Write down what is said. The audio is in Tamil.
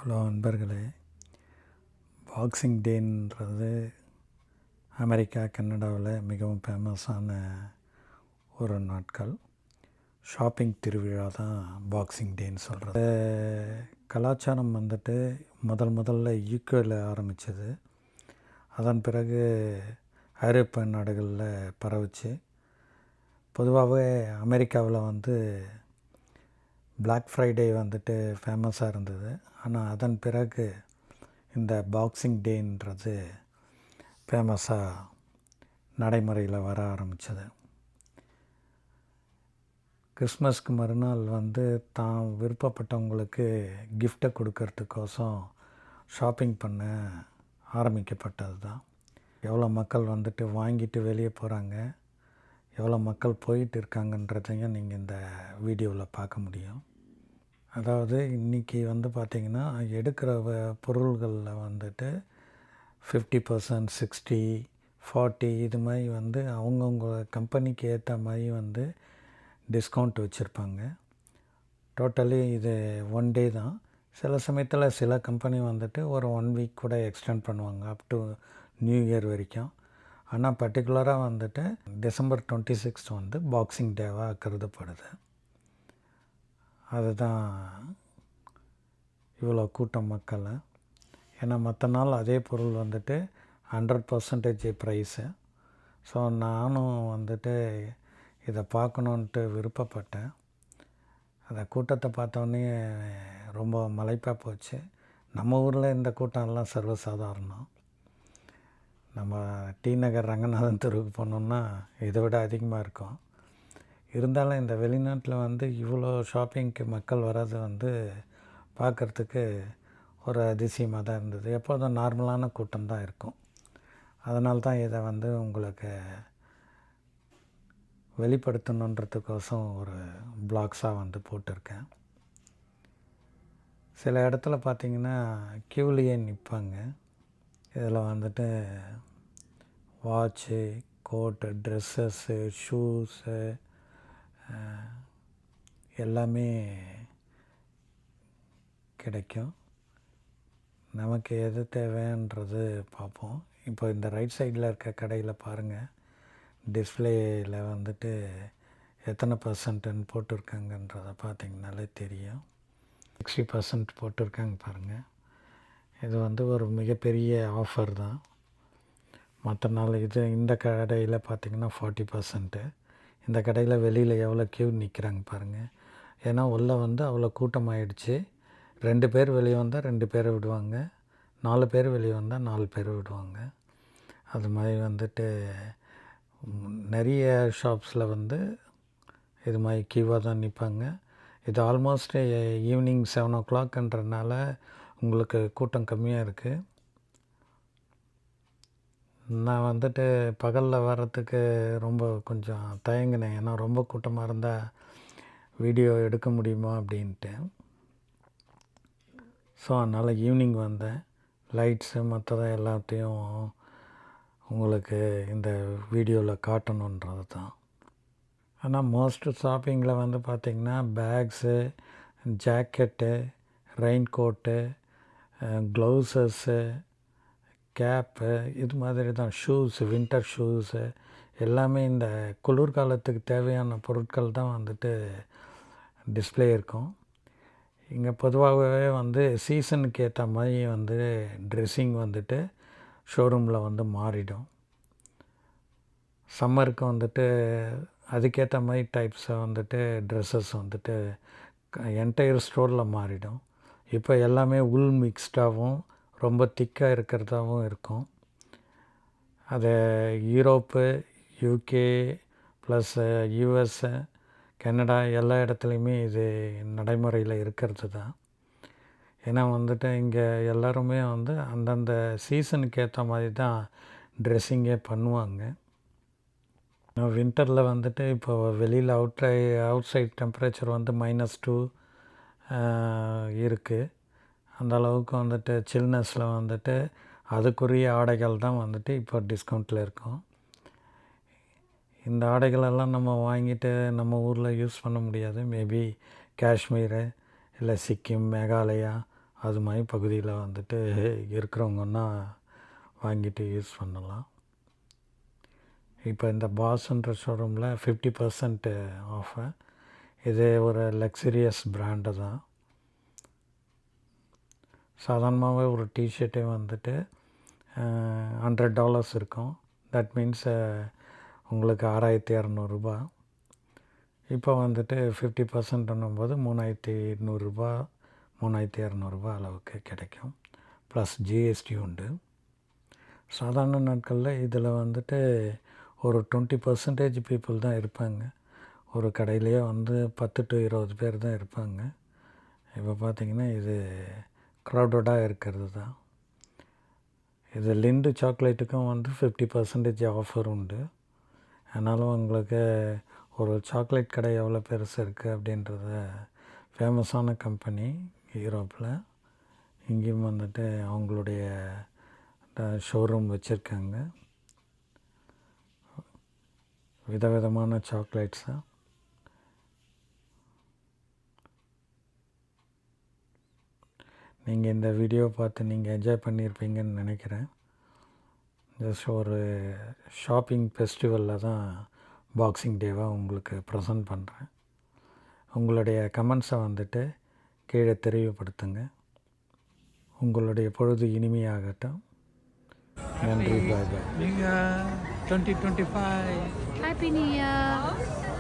ஹலோ நண்பர்களே, பாக்ஸிங் டேன்றது அமெரிக்கா, கனடாவில் மிகவும் ஃபேமஸான ஒரு நாட்கள். ஷாப்பிங் திருவிழா தான் பாக்ஸிங் டேன்னு சொல்கிறது. கலாச்சாரம் முதல்ல யூகேல ஆரம்பித்தது. அதன் பிறகு ஐரோப்பிய நாடுகளில் பரவுச்சு. பொதுவாகவே அமெரிக்காவில் பிளாக் ஃப்ரைடே ஃபேமஸாக இருந்தது. ஆனால் அதன் பிறகு இந்த பாக்ஸிங் டேன்றது ஃபேமஸாக நடைமுறையில் வர ஆரம்பித்தது. கிறிஸ்மஸ்க்கு மறுநாள் தான் விருப்பப்பட்டவங்களுக்கு கிஃப்டை கொடுக்கறதுக்கோசம் ஷாப்பிங் பண்ண ஆரம்பிக்கப்பட்டது தான். எவ்வளோ மக்கள் வாங்கிட்டு வெளியே போகிறாங்க, எவ்வளோ மக்கள் போயிட்டு இருக்காங்கன்றதையும் நீங்கள் இந்த வீடியோவில் பார்க்க முடியும். அதாவது இன்றைக்கி பார்த்திங்கன்னா எடுக்கிற பொருள்களில் 50%, 60, 40 இது மாதிரி அவங்கவுங்க கம்பெனிக்கு ஏற்ற மாதிரி டிஸ்கவுண்ட் வச்சுருப்பாங்க. டோட்டலி இது 1 டே தான். சில சமயத்தில் சில கம்பெனி ஒரு 1 வீக் கூட எக்ஸ்டெண்ட் பண்ணுவாங்க, அப் டு நியூ இயர் வரைக்கும். ஆனால் பர்டிகுலராக டிசம்பர் 26 பாக்ஸிங் டேவாக கருதப்படுது. அதுதான் இவ்வளோ கூட்டம் மக்கள். ஏன்னா மற்ற நாள் அதே பொருள் 100% ப்ரைஸு. ஸோ நானும் இதை பார்க்கணுன்ட்டு விருப்பப்பட்டேன். அந்த கூட்டத்தை பார்த்தோன்னே ரொம்ப மலைப்பாக போச்சு. நம்ம ஊரில் இந்த கூட்டம்லாம் சர்வசாதாரணம். நம்ம டி நகர் ரங்கநாதன் தெருவுக்கு போனோம்னா இதை விட அதிகமாக இருக்கும். இருந்தாலும் இந்த வெளிநாட்டில் இவ்வளோ ஷாப்பிங்க்கு மக்கள் வர்றது பார்க்குறதுக்கு ஒரு அதிசயமாக தான் இருந்தது. எப்போதும் நார்மலான கூட்டம் தான் இருக்கும். அதனால தான் இதை உங்களுக்கு வெளிப்படுத்தணுன்றதுக்கோசம் ஒரு பிளாக்ஸாக போட்டிருக்கேன். சில இடத்துல பார்த்திங்கன்னா க்யூலேயே நிற்பாங்க. இதில் வாட்சு, கோட்டு, ட்ரெஸ்ஸஸ்ஸு, ஷூஸு எல்லாமே கிடைக்கும். நமக்கு எது தேவைன்றது பார்ப்போம். இப்போ இந்த ரைட் சைடில் இருக்க கடையில் பாருங்கள், டிஸ்பிளேயில் எத்தனை பர்சன்ட்டுன்னு போட்டிருக்காங்கன்றதை பார்த்திங்கனாலே தெரியும். 60% போட்டிருக்காங்க பாருங்கள். இது ஒரு மிகப்பெரிய ஆஃபர் தான். மற்ற நாள் இந்த கடையில் பார்த்திங்கன்னா 40%. இந்த கடையில் வெளியில் எவ்வளோ க்யூ நிற்கிறாங்க பாருங்கள். ஏன்னா உள்ளே அவ்வளோ கூட்டமாகிடுச்சு. 2 பேர் வெளியே வந்தால் 2 பேரை விடுவாங்க, 4 பேர் வெளியே வந்தால் 4 பேரை விடுவாங்க. அது மாதிரி நிறைய ஷாப்ஸில் இது மாதிரி க்யூவாக தான் நிற்பாங்க. இது ஆல்மோஸ்ட் ஈவினிங் 7 o'clockன்றனால உங்களுக்கு கூட்டம் கம்மியாக இருக்குது. நான் பகலில் வர்றதுக்கு ரொம்ப கொஞ்சம் தயங்கினேன். ஏன்னா ரொம்ப கூட்டமாக இருந்தால் வீடியோ எடுக்க முடியுமா அப்படின்ட்டு. ஸோ அதனால் ஈவினிங் வந்தேன். லைட்ஸு மற்றதை எல்லாத்தையும் உங்களுக்கு இந்த வீடியோவில் காட்டணுன்றது தான். ஆனால் மோஸ்ட்டு ஷாப்பிங்கில் பார்த்திங்கன்னா bags, jacket, rain coat, gloves, cap இது மாதிரி தான். ஷூஸு, வின்டர் ஷூஸு எல்லாமே இந்த குளிர்காலத்துக்கு தேவையான பொருட்கள் தான் டிஸ்பிளே இருக்கும். இங்கே பொதுவாகவே சீசனுக்கு ஏற்ற மாதிரி ட்ரெஸ்ஸிங் ஷோரூமில் மாறிடும். சம்மருக்கு அதுக்கேற்ற மாதிரி டைப்ஸை ட்ரெஸ்ஸஸ் என்டையர் ஸ்டோரில் மாறிடும். இப்போ எல்லாமே உள் மிக்ஸ்டாகவும் ரொம்ப திக்காக இருக்கிறதாகவும் இருக்கும். அது Europe, UK plus US, Canada எல்லா இடத்துலையுமே இது நடைமுறையில் இருக்கிறது தான். ஏன்னா இங்கே எல்லோருமே அந்தந்த சீசனுக்கு ஏற்ற மாதிரி தான் ட்ரெஸ்ஸிங்கே பண்ணுவாங்க. வின்டரில் இப்போ வெளியில் அவுட் சைட் டெம்பரேச்சர் -2 இருக்குது. அந்த அளவுக்கு சில்னஸில் அதுக்குரிய ஆடைகள் தான் இப்போ டிஸ்கவுண்ட்டில் இருக்கும். இந்த ஆடைகளெல்லாம் நம்ம வாங்கிட்டு நம்ம ஊரில் யூஸ் பண்ண முடியாது. மேபி காஷ்மீரு இல்லை சிக்கிம், மேகாலயா அது மாதிரி பகுதியில் வந்துட்டு இருக்கிறவங்கன்னா வாங்கிட்டு யூஸ் பண்ணலாம். இப்போ இந்த பாஸ்ன்ற ஷோரூமில் 50% ஆஃபு. இது ஒரு லக்ஸரியஸ் பிராண்டு தான். சாதாரணமாகவே ஒரு டிஷர்ட்டே வந்துட்டு $100 இருக்கும். தட் மீன்ஸ் உங்களுக்கு 6200 இப்போ வந்துட்டு 50%ன்னும்போது $3800 $3200 அளவுக்கு கிடைக்கும். ப்ளஸ் ஜிஎஸ்டி உண்டு. சாதாரண நாட்களில் இதில் வந்துட்டு ஒரு 20% பீப்புள் தான் இருப்பாங்க. ஒரு கடையிலேயே வந்து 10 to 20 பேர் தான் இருப்பாங்க. இப்போ பார்த்திங்கன்னா இது க்ரௌடடாக இருக்கிறது தான். இது லிண்டு சாக்லேட்டுக்கும் வந்து 50% ஆஃபர் உண்டு. ஆனாலும் உங்களுக்கு ஒரு சாக்லேட் கடை எவ்வளோ பெருசு இருக்குது அப்படின்றத, ஃபேமஸான கம்பெனி யூரோப்பில், இங்கேயும் வந்துட்டு அவங்களுடைய ஷோரூம் வச்சுருக்காங்க. விதவிதமான சாக்லேட்ஸு. நீங்கள் இந்த வீடியோ பார்த்து நீங்கள் என்ஜாய் பண்ணியிருப்பீங்கன்னு நினைக்கிறேன். ஜஸ்ட் ஒரு ஷாப்பிங் ஃபெஸ்டிவலில் தான் பாக்ஸிங் டேவாக உங்களுக்கு ப்ரெசன்ட் பண்ணுறேன். உங்களுடைய கமெண்ட்ஸை வந்துட்டு கீழே தெரிவுபடுத்துங்க. உங்களுடைய பொழுது இனிமையாகட்டும். நன்றி. பாய் பாய். 2025 Happy New Year.